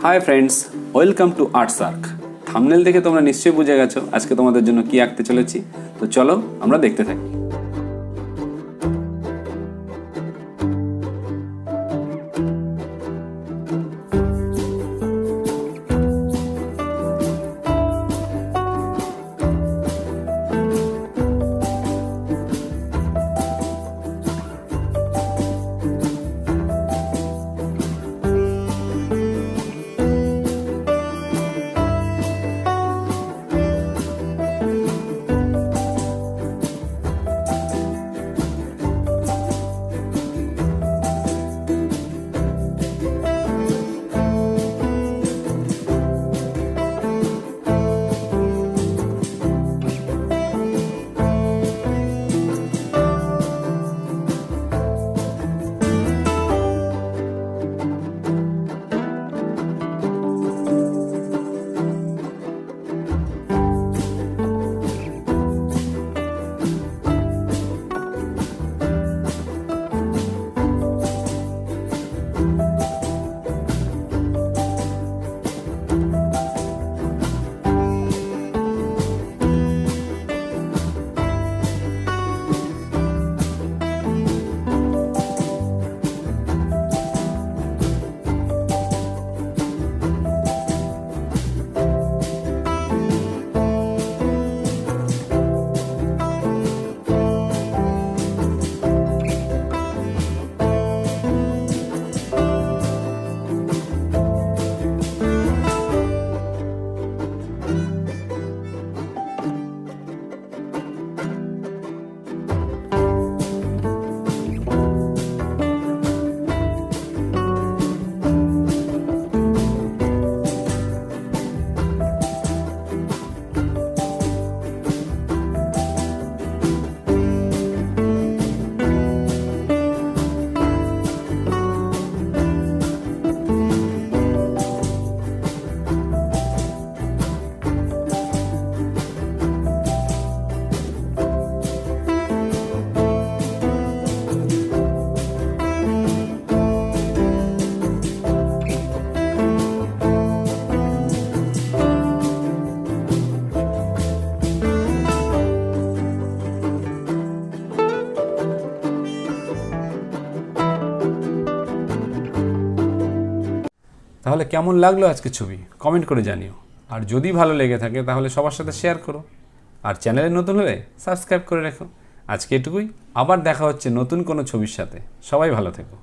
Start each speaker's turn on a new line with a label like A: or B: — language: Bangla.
A: High friends, welcome to arts ark. Thumbnail দেখে তোমরা নিশ্চয়ই বুঝে গেছো আজকে তোমাদের জন্য কি আঁকতে চলেছি। তো চলো আমরা দেখতে থাকি। তাহলে কেমন লাগলো আজকে ছবি কমেন্ট করে জানিও। আর যদি ভালো লেগে থাকে তাহলে সবার সাথে শেয়ার করো। আর চ্যানেলে নতুন হলে সাবস্ক্রাইব করে রেখো। আজকে এটুকুই, আবার দেখা হচ্ছে নতুন কোনো ছবির সাথে। সবাই ভালো থেকো।